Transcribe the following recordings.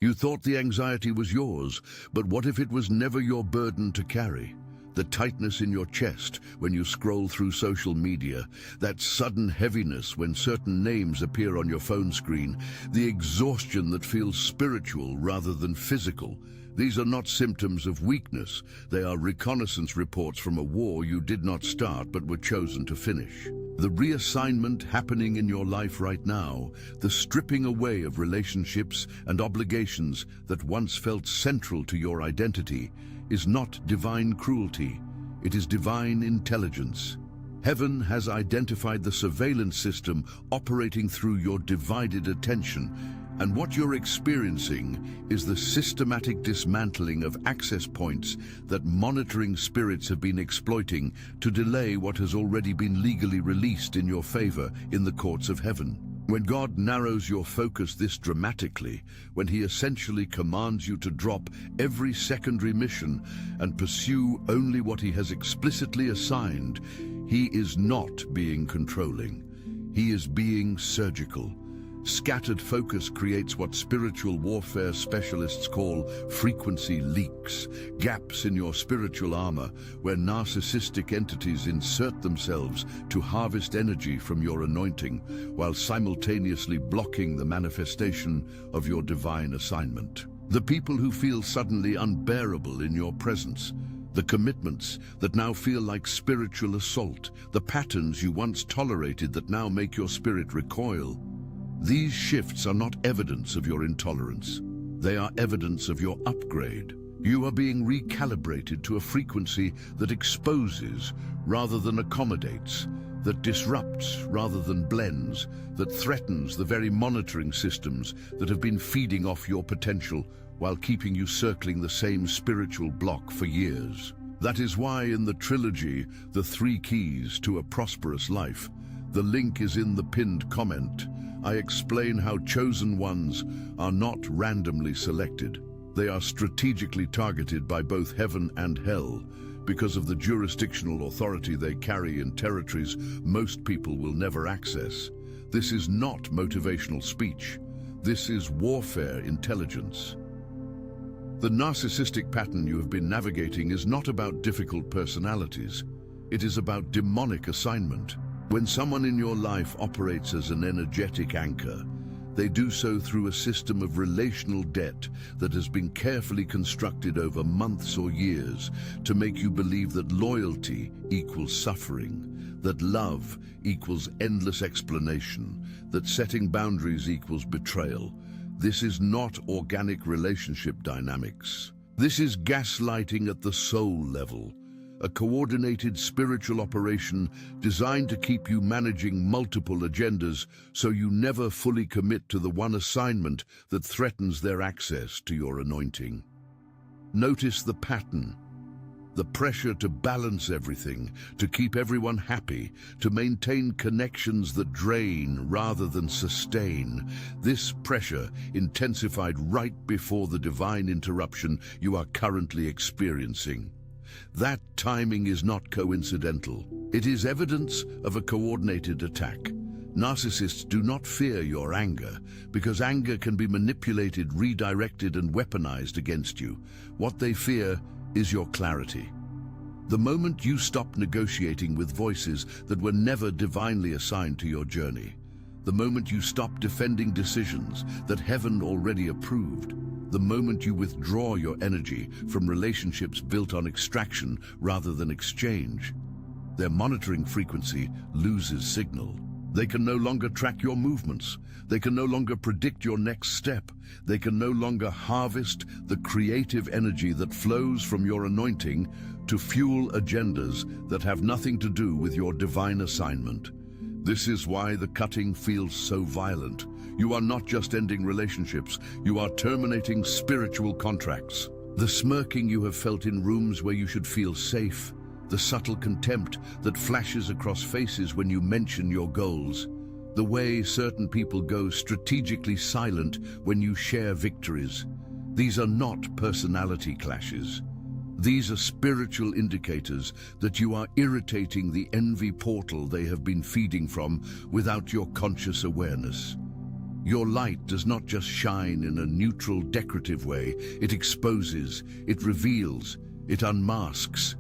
You thought the anxiety was yours, but what if it was never your burden to carry? The tightness in your chest when you scroll through social media, that sudden heaviness when certain names appear on your phone screen, the exhaustion that feels spiritual rather than physical. These are not symptoms of weakness. They are reconnaissance reports from a war you did not start but were chosen to finish. The reassignment happening in your life right now, the stripping away of relationships and obligations that once felt central to your identity, is not divine cruelty. It is divine intelligence. Heaven has identified the surveillance system operating through your divided attention, and what you're experiencing is the systematic dismantling of access points that monitoring spirits have been exploiting to delay what has already been legally released in your favor in the courts of heaven. When God narrows your focus this dramatically, when He essentially commands you to drop every secondary mission and pursue only what He has explicitly assigned, He is not being controlling. He is being surgical. Scattered focus creates what spiritual warfare specialists call frequency leaks, gaps in your spiritual armor where narcissistic entities insert themselves to harvest energy from your anointing while simultaneously blocking the manifestation of your divine assignment. The people who feel suddenly unbearable in your presence, the commitments that now feel like spiritual assault, the patterns you once tolerated that now make your spirit recoil. These shifts are not evidence of your intolerance. They are evidence of your upgrade. You are being recalibrated to a frequency that exposes rather than accommodates, that disrupts rather than blends, that threatens the very monitoring systems that have been feeding off your potential while keeping you circling the same spiritual block for years. That is why in the trilogy, The 3 Keys to a Prosperous Life, the link is in the pinned comment, I explain how chosen ones are not randomly selected. They are strategically targeted by both heaven and hell because of the jurisdictional authority they carry in territories most people will never access. This is not motivational speech. This is warfare intelligence. The narcissistic pattern you have been navigating is not about difficult personalities. It is about demonic assignment. When someone in your life operates as an energetic anchor, they do so through a system of relational debt that has been carefully constructed over months or years to make you believe that loyalty equals suffering, that love equals endless explanation, that setting boundaries equals betrayal. This is not organic relationship dynamics. This is gaslighting at the soul level. A coordinated spiritual operation designed to keep you managing multiple agendas so you never fully commit to the one assignment that threatens their access to your anointing. Notice the pattern. The pressure to balance everything, to keep everyone happy, to maintain connections that drain rather than sustain. This pressure intensified right before the divine interruption you are currently experiencing. That timing is not coincidental. It is evidence of a coordinated attack. Narcissists do not fear your anger, because anger can be manipulated, redirected, and weaponized against you. What they fear is your clarity. The moment you stop negotiating with voices that were never divinely assigned to your journey, the moment you stop defending decisions that heaven already approved, the moment you withdraw your energy from relationships built on extraction rather than exchange, their monitoring frequency loses signal. They can no longer track your movements. They can no longer predict your next step. They can no longer harvest the creative energy that flows from your anointing to fuel agendas that have nothing to do with your divine assignment. This is why the cutting feels so violent. You are not just ending relationships, you are terminating spiritual contracts. The smirking you have felt in rooms where you should feel safe, the subtle contempt that flashes across faces when you mention your goals, the way certain people go strategically silent when you share victories. These are not personality clashes. These are spiritual indicators that you are irritating the envy portal they have been feeding from without your conscious awareness. Your light does not just shine in a neutral, decorative way. It exposes, it reveals, it unmasks.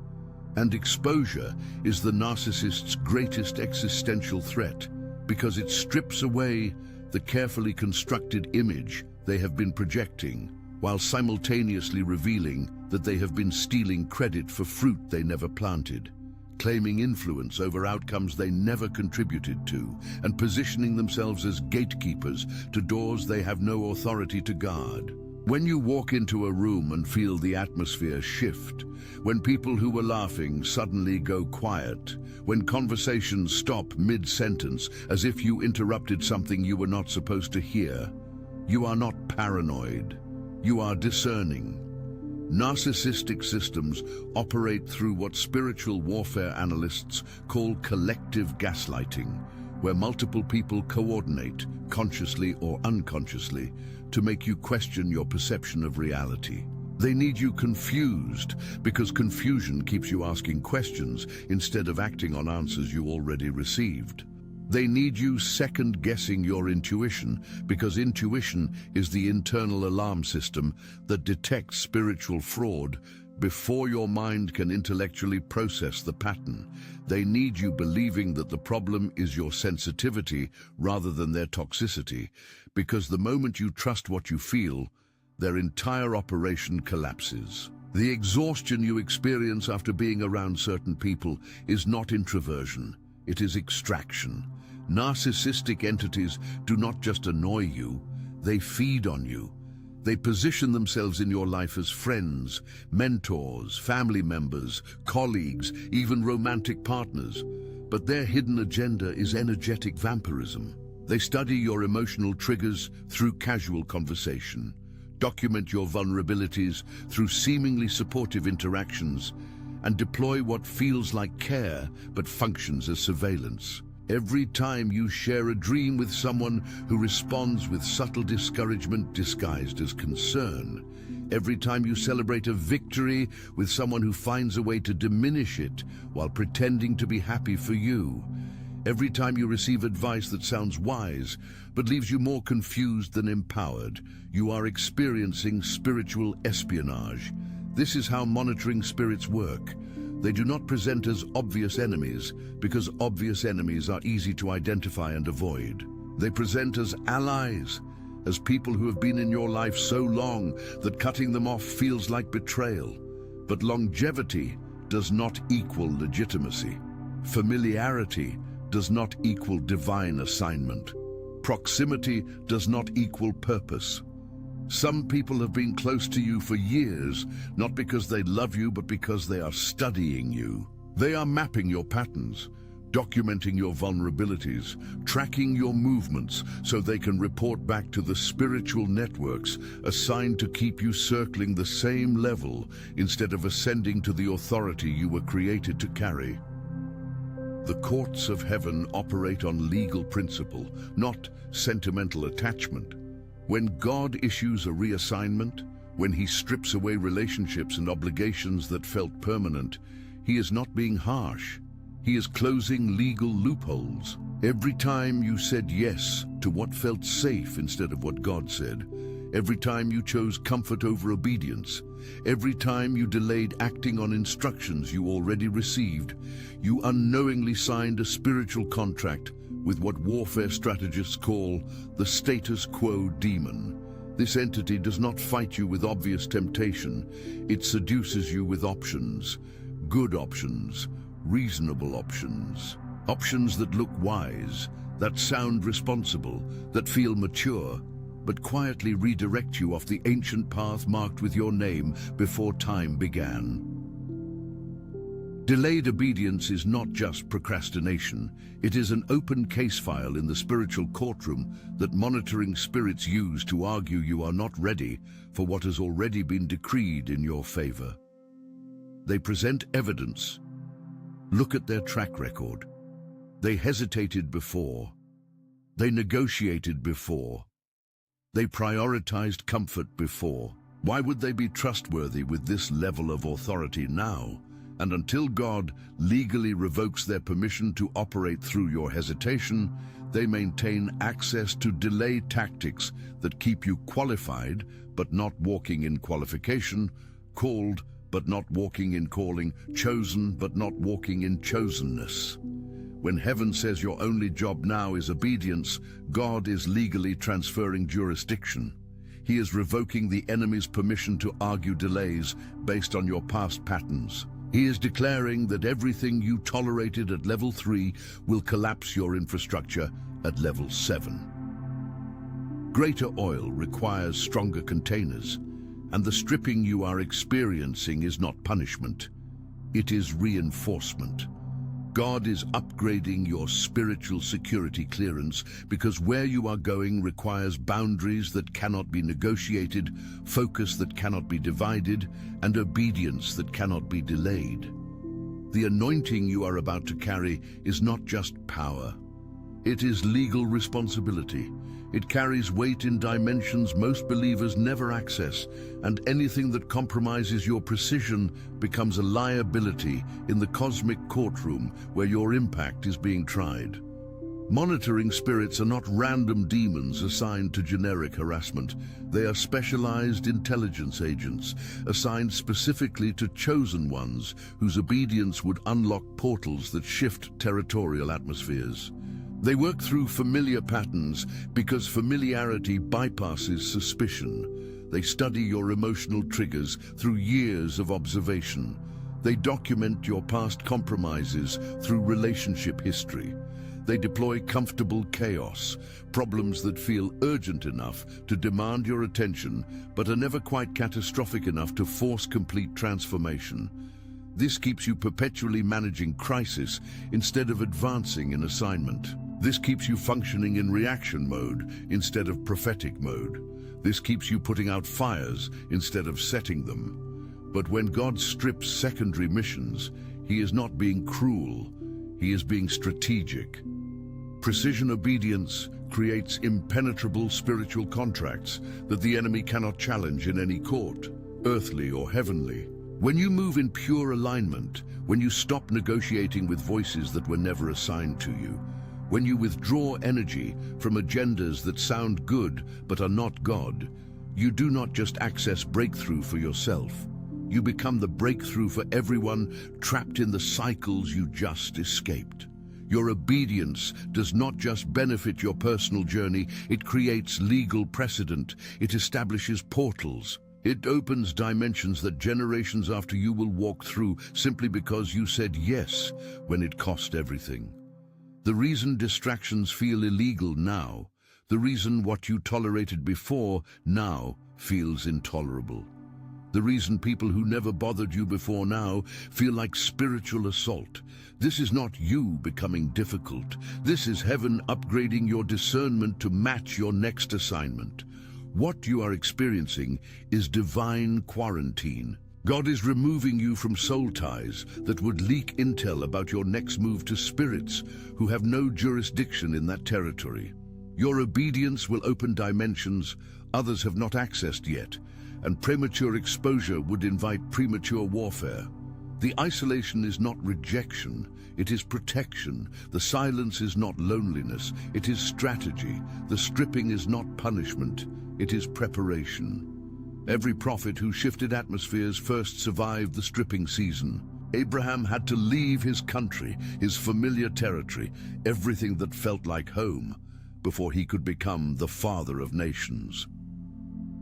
And exposure is the narcissist's greatest existential threat, because it strips away the carefully constructed image they have been projecting, while simultaneously revealing that they have been stealing credit for fruit they never planted, claiming influence over outcomes they never contributed to, and positioning themselves as gatekeepers to doors they have no authority to guard. When you walk into a room and feel the atmosphere shift, when people who were laughing suddenly go quiet, when conversations stop mid-sentence as if you interrupted something you were not supposed to hear, you are not paranoid, you are discerning. Narcissistic systems operate through what spiritual warfare analysts call collective gaslighting, where multiple people coordinate, consciously or unconsciously, to make you question your perception of reality. They need you confused, because confusion keeps you asking questions instead of acting on answers you already received. They need you second-guessing your intuition, because intuition is the internal alarm system that detects spiritual fraud before your mind can intellectually process the pattern. They need you believing that the problem is your sensitivity rather than their toxicity, because the moment you trust what you feel, their entire operation collapses. The exhaustion you experience after being around certain people is not introversion, it is extraction. Narcissistic entities do not just annoy you, they feed on you. They position themselves in your life as friends, mentors, family members, colleagues, even romantic partners. But their hidden agenda is energetic vampirism. They study your emotional triggers through casual conversation, document your vulnerabilities through seemingly supportive interactions, and deploy what feels like care but functions as surveillance. Every time you share a dream with someone who responds with subtle discouragement disguised as concern, every time you celebrate a victory with someone who finds a way to diminish it while pretending to be happy for you, every time you receive advice that sounds wise but leaves you more confused than empowered, you are experiencing spiritual espionage. This is how monitoring spirits work. They do not present as obvious enemies, because obvious enemies are easy to identify and avoid. They present as allies, as people who have been in your life so long that cutting them off feels like betrayal. But longevity does not equal legitimacy. Familiarity does not equal divine assignment. Proximity does not equal purpose. Some people have been close to you for years, not because they love you, but because they are studying you. They are mapping your patterns, documenting your vulnerabilities, tracking your movements so they can report back to the spiritual networks assigned to keep you circling the same level instead of ascending to the authority you were created to carry. The courts of heaven operate on legal principle, not sentimental attachment. When God issues a reassignment, when he strips away relationships and obligations that felt permanent, he is not being harsh. He is closing legal loopholes. Every time you said yes to what felt safe instead of what God said, every time you chose comfort over obedience, every time you delayed acting on instructions you already received, you unknowingly signed a spiritual contract with what warfare strategists call the status quo demon. This entity does not fight you with obvious temptation. It seduces you with options, good options, reasonable options. Options that look wise, that sound responsible, that feel mature, but quietly redirect you off the ancient path marked with your name before time began. Delayed obedience is not just procrastination. It is an open case file in the spiritual courtroom that monitoring spirits use to argue you are not ready for what has already been decreed in your favor. They present evidence. Look at their track record. They hesitated before. They negotiated before. They prioritized comfort before. Why would they be trustworthy with this level of authority now? And until God legally revokes their permission to operate through your hesitation, They maintain access to delay tactics that keep you qualified but not walking in qualification, called but not walking in calling, chosen but not walking in chosenness. When heaven says your only job now is obedience, God is legally transferring jurisdiction. He is revoking the enemy's permission to argue delays based on your past patterns. He is declaring that everything you tolerated at level 3 will collapse your infrastructure at level 7. Greater oil requires stronger containers, and the stripping you are experiencing is not punishment. It is reinforcement. God is upgrading your spiritual security clearance because where you are going requires boundaries that cannot be negotiated, focus that cannot be divided, and obedience that cannot be delayed. The anointing you are about to carry is not just power. It is legal responsibility. It carries weight in dimensions most believers never access, and anything that compromises your precision becomes a liability in the cosmic courtroom where your impact is being tried. Monitoring spirits are not random demons assigned to generic harassment. They are specialized intelligence agents, assigned specifically to chosen ones whose obedience would unlock portals that shift territorial atmospheres. They work through familiar patterns because familiarity bypasses suspicion. They study your emotional triggers through years of observation. They document your past compromises through relationship history. They deploy comfortable chaos, problems that feel urgent enough to demand your attention but are never quite catastrophic enough to force complete transformation. This keeps you perpetually managing crisis instead of advancing in assignment. This keeps you functioning in reaction mode instead of prophetic mode. This keeps you putting out fires instead of setting them. But when God strips secondary missions, He is not being cruel, He is being strategic. Precision obedience creates impenetrable spiritual contracts that the enemy cannot challenge in any court, earthly or heavenly. When you move in pure alignment, when you stop negotiating with voices that were never assigned to you, when you withdraw energy from agendas that sound good but are not God, you do not just access breakthrough for yourself. You become the breakthrough for everyone trapped in the cycles you just escaped. Your obedience does not just benefit your personal journey, it creates legal precedent, it establishes portals. It opens dimensions that generations after you will walk through simply because you said yes when it cost everything. The reason distractions feel illegal now, the reason what you tolerated before now feels intolerable. The reason people who never bothered you before now feel like spiritual assault. This is not you becoming difficult. This is heaven upgrading your discernment to match your next assignment. What you are experiencing is divine quarantine. God is removing you from soul ties that would leak intel about your next move to spirits who have no jurisdiction in that territory. Your obedience will open dimensions others have not accessed yet, and premature exposure would invite premature warfare. The isolation is not rejection, it is protection. The silence is not loneliness, it is strategy. The stripping is not punishment, it is preparation. Every prophet who shifted atmospheres first survived the stripping season. Abraham had to leave his country, his familiar territory, everything that felt like home, before he could become the father of nations.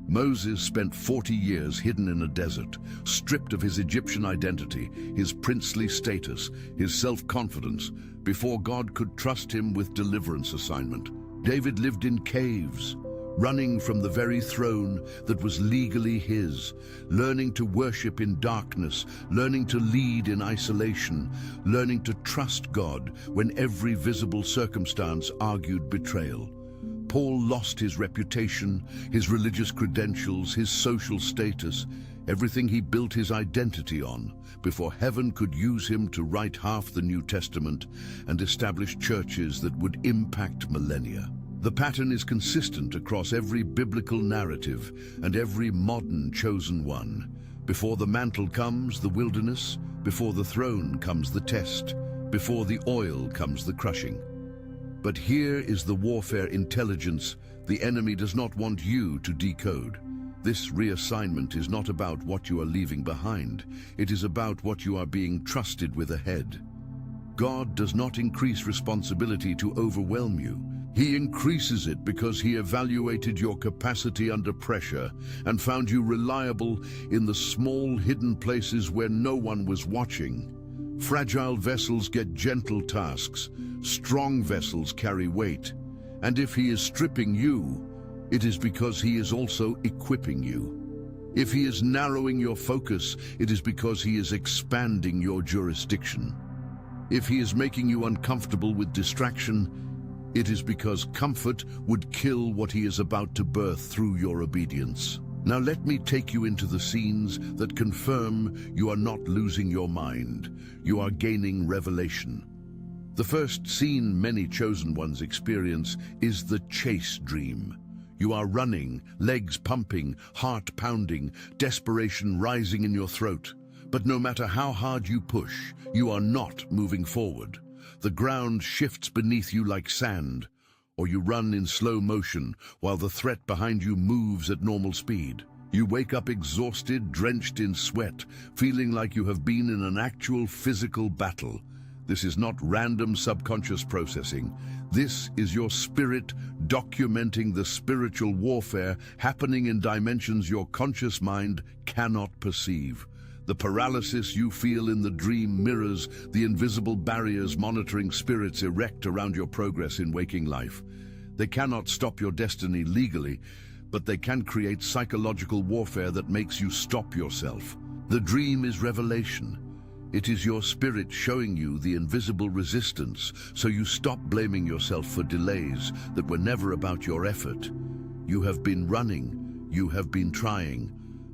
Moses spent 40 years hidden in a desert, stripped of his Egyptian identity, his princely status, his self-confidence, before God could trust him with deliverance assignment. David lived in caves, running from the very throne that was legally his, learning to worship in darkness, learning to lead in isolation, learning to trust God when every visible circumstance argued betrayal. Paul lost his reputation, his religious credentials, his social status, everything he built his identity on, before heaven could use him to write half the New Testament and establish churches that would impact millennia. The pattern is consistent across every biblical narrative and every modern chosen one. Before the mantle comes the wilderness, before the throne comes the test, before the oil comes the crushing. But here is the warfare intelligence the enemy does not want you to decode. This reassignment is not about what you are leaving behind. It is about what you are being trusted with ahead. God does not increase responsibility to overwhelm you. He increases it because he evaluated your capacity under pressure and found you reliable in the small hidden places where no one was watching. Fragile vessels get gentle tasks. Strong vessels carry weight. And if he is stripping you, it is because he is also equipping you. If he is narrowing your focus, it is because he is expanding your jurisdiction. If he is making you uncomfortable with distraction, it is because comfort would kill what he is about to birth through your obedience. Now let me take you into the scenes that confirm you are not losing your mind. You are gaining revelation. The first scene many chosen ones experience is the chase dream. You are running, legs pumping, heart pounding, desperation rising in your throat. But no matter how hard you push, you are not moving forward. The ground shifts beneath you like sand, or you run in slow motion while the threat behind you moves at normal speed. You wake up exhausted, drenched in sweat, feeling like you have been in an actual physical battle. This is not random subconscious processing. This is your spirit documenting the spiritual warfare happening in dimensions your conscious mind cannot perceive. The paralysis you feel in the dream mirrors the invisible barriers monitoring spirits erect around your progress in waking life. They cannot stop your destiny legally, but they can create psychological warfare that makes you stop yourself. The dream is revelation. It is your spirit showing you the invisible resistance, so you stop blaming yourself for delays that were never about your effort. You have been running, you have been trying,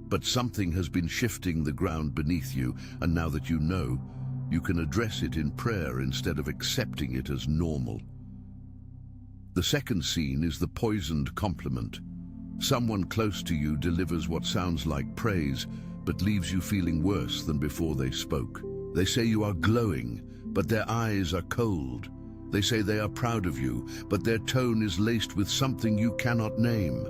but something has been shifting the ground beneath you, and now that you know, you can address it in prayer instead of accepting it as normal. The second scene is the poisoned compliment. Someone close to you delivers what sounds like praise, but leaves you feeling worse than before they spoke. They say you are glowing, but their eyes are cold. They say they are proud of you, but their tone is laced with something you cannot name.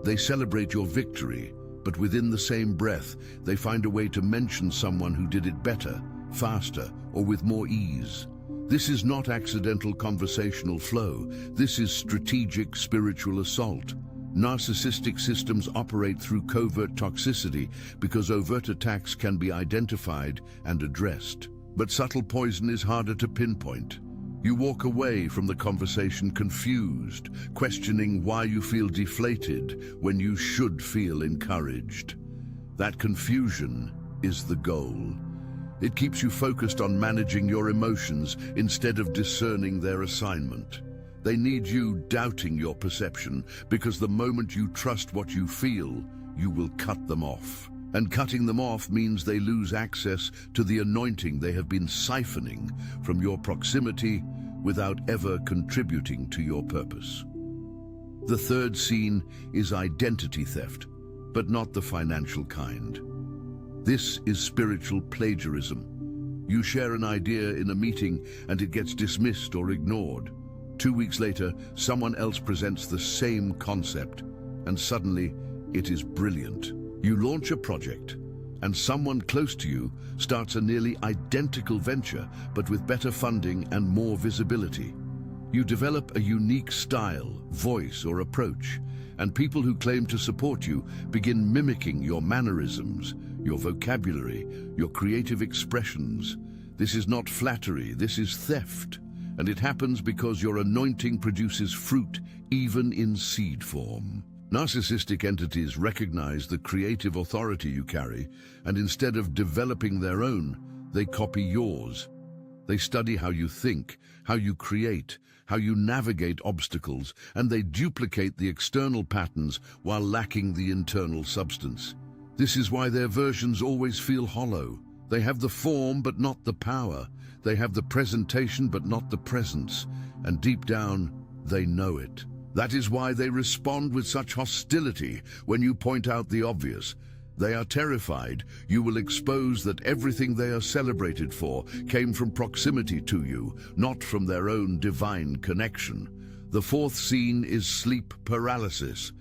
They celebrate your victory, but within the same breath, they find a way to mention someone who did it better, faster, or with more ease. This is not accidental conversational flow. This is strategic spiritual assault. Narcissistic systems operate through covert toxicity because overt attacks can be identified and addressed. But subtle poison is harder to pinpoint. You walk away from the conversation confused, questioning why you feel deflated when you should feel encouraged. That confusion is the goal. It keeps you focused on managing your emotions instead of discerning their assignment. They need you doubting your perception, because the moment you trust what you feel, you will cut them off. And cutting them off means they lose access to the anointing they have been siphoning from your proximity without ever contributing to your purpose. The third scene is identity theft, but not the financial kind. This is spiritual plagiarism. You share an idea in a meeting and it gets dismissed or ignored. 2 weeks later, someone else presents the same concept, and suddenly it is brilliant. You launch a project, and someone close to you starts a nearly identical venture, but with better funding and more visibility. You develop a unique style, voice, or approach, and people who claim to support you begin mimicking your mannerisms, your vocabulary, your creative expressions. This is not flattery, this is theft. And it happens because your anointing produces fruit even in seed form. Narcissistic entities recognize the creative authority you carry, and instead of developing their own, they copy yours. They study how you think, how you create, how you navigate obstacles, and they duplicate the external patterns while lacking the internal substance. This is why their versions always feel hollow. They have the form but not the power. They have the presentation but not the presence, and deep down, they know it. That is why they respond with such hostility when you point out the obvious. They are terrified you will expose that everything they are celebrated for came from proximity to you, not from their own divine connection. The fourth scene is sleep paralysis.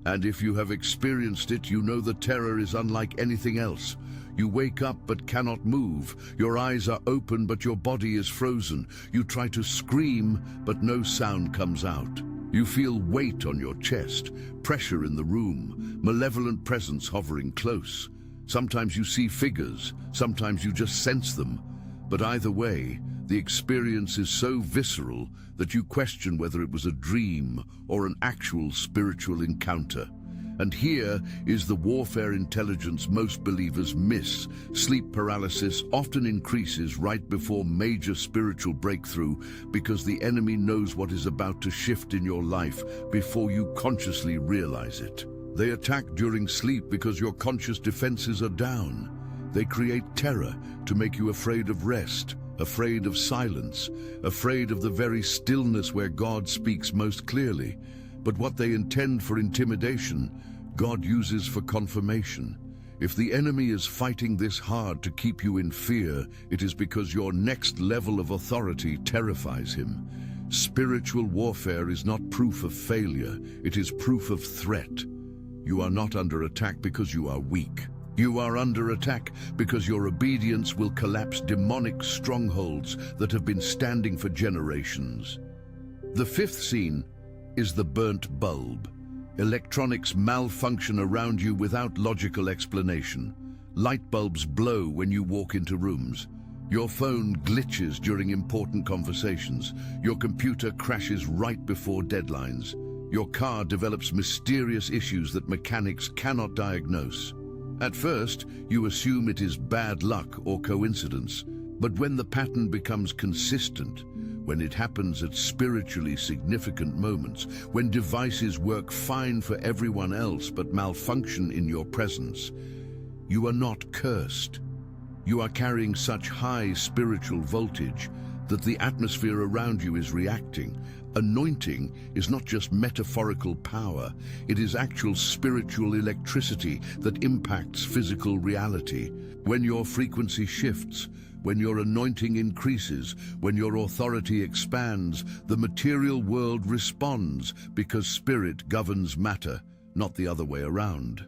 And if you have experienced it, you know the terror is unlike anything else. You wake up but cannot move. Your eyes are open but your body is frozen. You try to scream but no sound comes out. You feel weight on your chest, pressure in the room, malevolent presence hovering close. Sometimes you see figures, sometimes you just sense them. But either way, the experience is so visceral that you question whether it was a dream or an actual spiritual encounter. And here is the warfare intelligence most believers miss. Sleep paralysis often increases right before major spiritual breakthrough because the enemy knows what is about to shift in your life before you consciously realize it. They attack during sleep because your conscious defenses are down. They create terror to make you afraid of rest, afraid of silence, afraid of the very stillness where God speaks most clearly. But what they intend for intimidation, God uses for confirmation. If the enemy is fighting this hard to keep you in fear, it is because your next level of authority terrifies him. Spiritual warfare is not proof of failure, it is proof of threat. You are not under attack because you are weak. You are under attack because your obedience will collapse demonic strongholds that have been standing for generations. The fifth scene is the burnt bulb. Electronics malfunction around you without logical explanation. Light bulbs blow when you walk into rooms. Your phone glitches during important conversations. Your computer crashes right before deadlines. Your car develops mysterious issues that mechanics cannot diagnose. At first, you assume it is bad luck or coincidence, but when the pattern becomes consistent, when it happens at spiritually significant moments, when devices work fine for everyone else but malfunction in your presence, you are not cursed. You are carrying such high spiritual voltage that the atmosphere around you is reacting. Anointing is not just metaphorical power, it is actual spiritual electricity that impacts physical reality. When your frequency shifts, when your anointing increases, when your authority expands, the material world responds because spirit governs matter, not the other way around.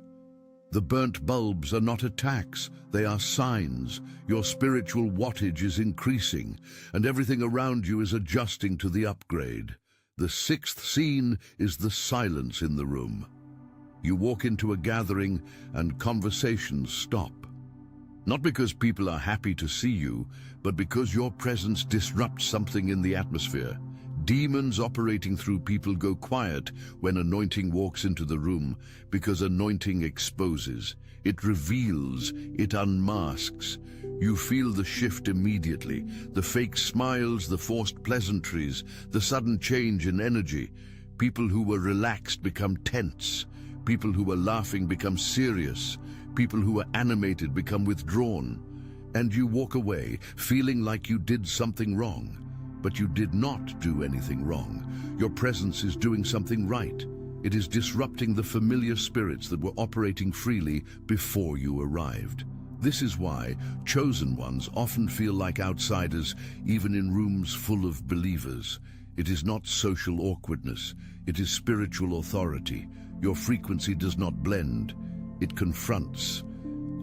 The burnt bulbs are not attacks, they are signs. Your spiritual wattage is increasing, and everything around you is adjusting to the upgrade. The sixth scene is the silence in the room. You walk into a gathering and conversations stop. Not because people are happy to see you, but because your presence disrupts something in the atmosphere. Demons operating through people go quiet when anointing walks into the room, because anointing exposes, it reveals, it unmasks. You feel the shift immediately, the fake smiles, the forced pleasantries, the sudden change in energy. People who were relaxed become tense. People who were laughing become serious. People who were animated become withdrawn. And you walk away feeling like you did something wrong. But you did not do anything wrong. Your presence is doing something right. It is disrupting the familiar spirits that were operating freely before you arrived. This is why chosen ones often feel like outsiders, even in rooms full of believers. It is not social awkwardness, it is spiritual authority. Your frequency does not blend, it confronts.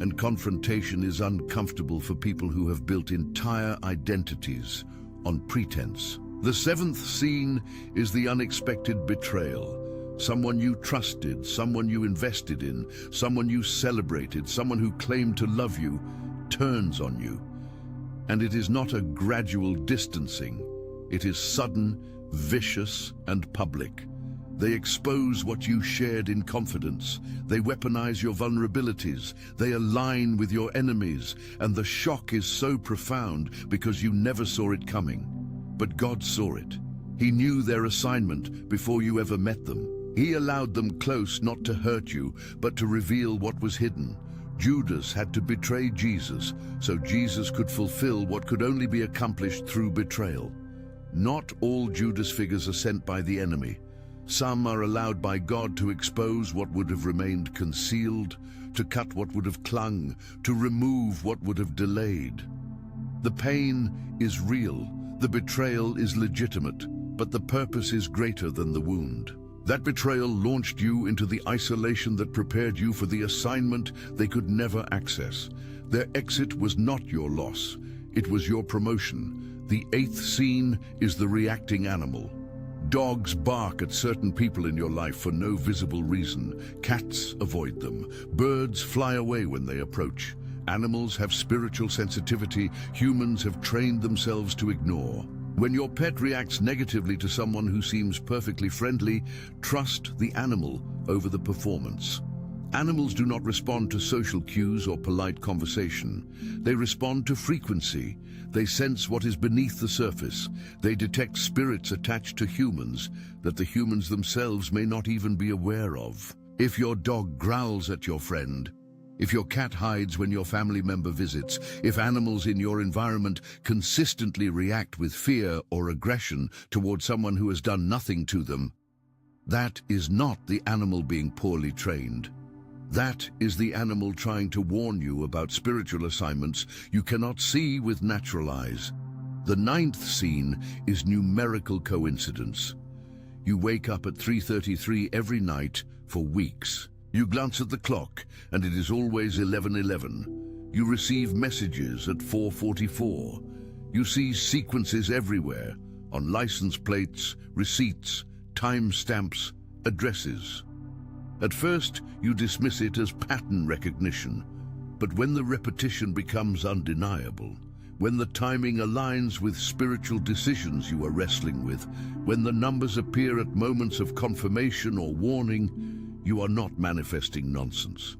And confrontation is uncomfortable for people who have built entire identities on pretense. The seventh scene is the unexpected betrayal. Someone you trusted, someone you invested in, someone you celebrated, someone who claimed to love you, turns on you. And it is not a gradual distancing. It is sudden, vicious, and public. They expose what you shared in confidence. They weaponize your vulnerabilities. They align with your enemies. And the shock is so profound because you never saw it coming. But God saw it. He knew their assignment before you ever met them. He allowed them close not to hurt you, but to reveal what was hidden. Judas had to betray Jesus, so Jesus could fulfill what could only be accomplished through betrayal. Not all Judas figures are sent by the enemy. Some are allowed by God to expose what would have remained concealed, to cut what would have clung, to remove what would have delayed. The pain is real, the betrayal is legitimate, but the purpose is greater than the wound. That betrayal launched you into the isolation that prepared you for the assignment they could never access. Their exit was not your loss, it was your promotion. The eighth scene is the reacting animal. Dogs bark at certain people in your life for no visible reason. Cats avoid them. Birds fly away when they approach. Animals have spiritual sensitivity humans have trained themselves to ignore. When your pet reacts negatively to someone who seems perfectly friendly, trust the animal over the performance. Animals do not respond to social cues or polite conversation. They respond to frequency. They sense what is beneath the surface. They detect spirits attached to humans that the humans themselves may not even be aware of. If your dog growls at your friend, if your cat hides when your family member visits, if animals in your environment consistently react with fear or aggression toward someone who has done nothing to them, that is not the animal being poorly trained. That is the animal trying to warn you about spiritual assignments you cannot see with natural eyes. The ninth scene is numerical coincidence. You wake up at 3:33 every night for weeks. You glance at the clock, and it is always 11:11. You receive messages at 4:44. You see sequences everywhere, on license plates, receipts, timestamps, addresses. At first, you dismiss it as pattern recognition, but when the repetition becomes undeniable, when the timing aligns with spiritual decisions you are wrestling with, when the numbers appear at moments of confirmation or warning, you are not manifesting nonsense.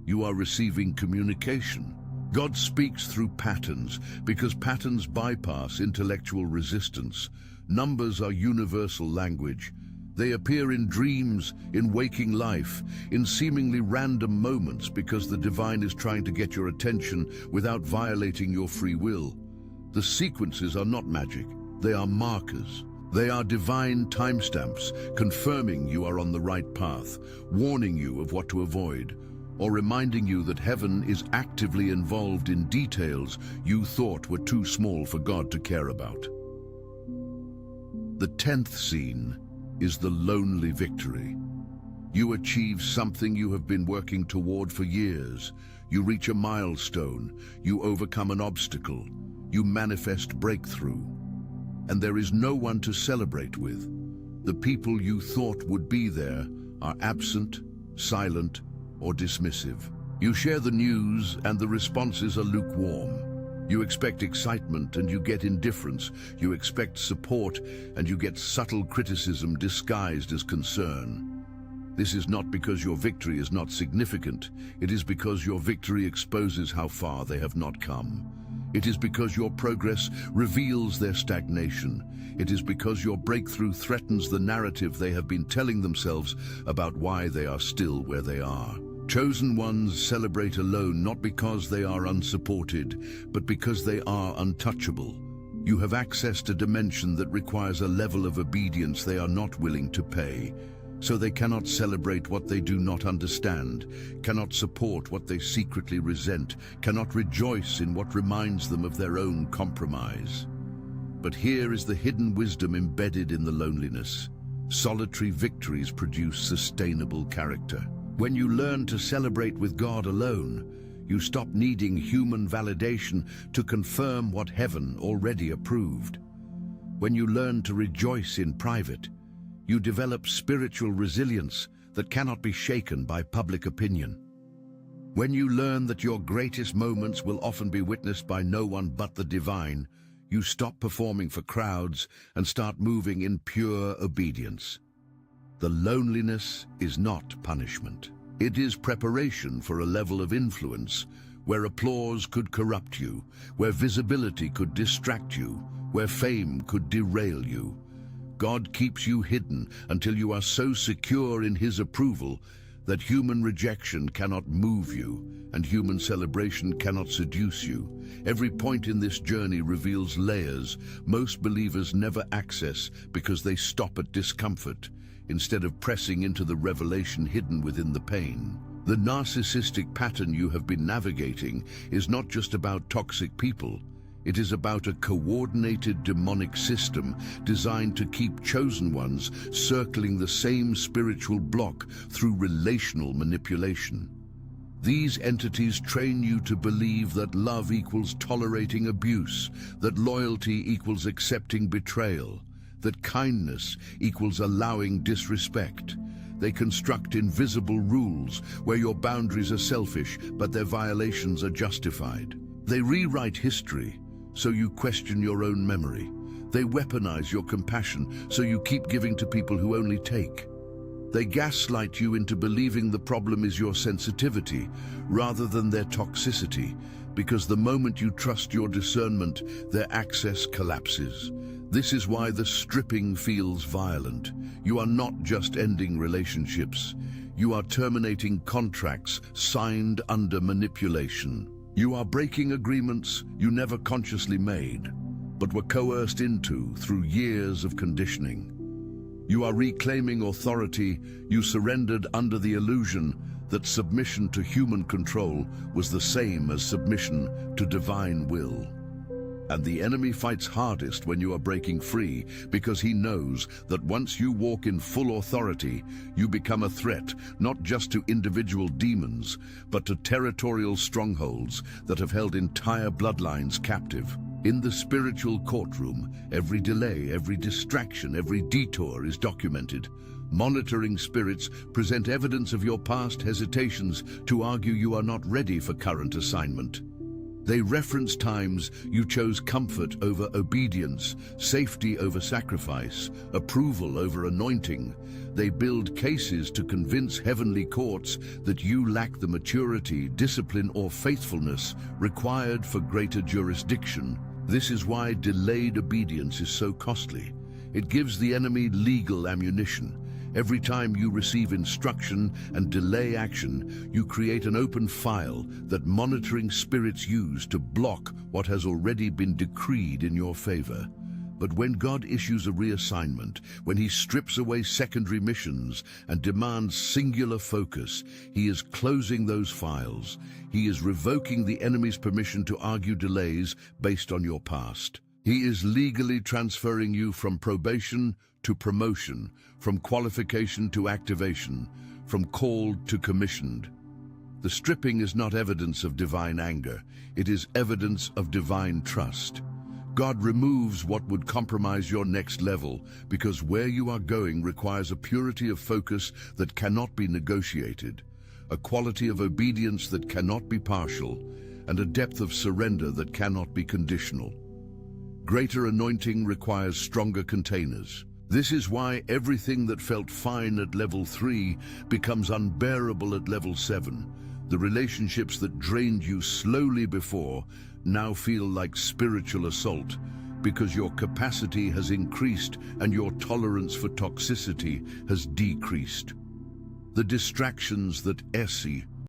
You are receiving communication. God speaks through patterns because patterns bypass intellectual resistance. Numbers are universal language. They appear in dreams, in waking life, in seemingly random moments because the divine is trying to get your attention without violating your free will. The sequences are not magic. They are markers. They are divine timestamps, confirming you are on the right path, warning you of what to avoid, or reminding you that heaven is actively involved in details you thought were too small for God to care about. The 10th scene is the lonely victory. You achieve something you have been working toward for years. You reach a milestone. You overcome an obstacle. You manifest breakthrough. And there is no one to celebrate with. The people you thought would be there are absent, silent, or dismissive. You share the news and the responses are lukewarm. You expect excitement and you get indifference. You expect support and you get subtle criticism disguised as concern. This is not because your victory is not significant. It is because your victory exposes how far they have not come. It is because your progress reveals their stagnation. It is because your breakthrough threatens the narrative they have been telling themselves about why they are still where they are. Chosen ones celebrate alone not because they are unsupported, but because they are untouchable. You have accessed a dimension that requires a level of obedience they are not willing to pay. So they cannot celebrate what they do not understand, cannot support what they secretly resent, cannot rejoice in what reminds them of their own compromise. But here is the hidden wisdom embedded in the loneliness. Solitary victories produce sustainable character. When you learn to celebrate with God alone, you stop needing human validation to confirm what heaven already approved. When you learn to rejoice in private, you develop spiritual resilience that cannot be shaken by public opinion. When you learn that your greatest moments will often be witnessed by no one but the divine, you stop performing for crowds and start moving in pure obedience. The loneliness is not punishment. It is preparation for a level of influence where applause could corrupt you, where visibility could distract you, where fame could derail you. God keeps you hidden until you are so secure in His approval that human rejection cannot move you and human celebration cannot seduce you. Every point in this journey reveals layers most believers never access because they stop at discomfort, instead of pressing into the revelation hidden within the pain. The narcissistic pattern you have been navigating is not just about toxic people. It is about a coordinated demonic system designed to keep chosen ones circling the same spiritual block through relational manipulation. These entities train you to believe that love equals tolerating abuse, that loyalty equals accepting betrayal, that kindness equals allowing disrespect. They construct invisible rules where your boundaries are selfish, but their violations are justified. They rewrite history, so you question your own memory. They weaponize your compassion, so you keep giving to people who only take. They gaslight you into believing the problem is your sensitivity, rather than their toxicity, because the moment you trust your discernment, their access collapses. This is why the stripping feels violent. You are not just ending relationships. You are terminating contracts signed under manipulation. You are breaking agreements you never consciously made, but were coerced into through years of conditioning. You are reclaiming authority you surrendered under the illusion that submission to human control was the same as submission to divine will. And the enemy fights hardest when you are breaking free, because he knows that once you walk in full authority, you become a threat not just to individual demons, but to territorial strongholds that have held entire bloodlines captive. In the spiritual courtroom, every delay, every distraction, every detour is documented. Monitoring spirits present evidence of your past hesitations to argue you are not ready for current assignment. They reference times you chose comfort over obedience, safety over sacrifice, approval over anointing. They build cases to convince heavenly courts that you lack the maturity, discipline, or faithfulness required for greater jurisdiction. This is why delayed obedience is so costly. It gives the enemy legal ammunition. Every time you receive instruction and delay action, you create an open file that monitoring spirits use to block what has already been decreed in your favor. But when God issues a reassignment, when he strips away secondary missions and demands singular focus, he is closing those files. He is revoking the enemy's permission to argue delays based on your past. He is legally transferring you from probation to promotion, from qualification to activation, from called to commissioned. The stripping is not evidence of divine anger. It is evidence of divine trust. God removes what would compromise your next level, because where you are going requires a purity of focus that cannot be negotiated, a quality of obedience that cannot be partial, and a depth of surrender that cannot be conditional. Greater anointing requires stronger containers. This is why everything that felt fine at level 3 becomes unbearable at level 7. The relationships that drained you slowly before now feel like spiritual assault, because your capacity has increased and your tolerance for toxicity has decreased. The distractions that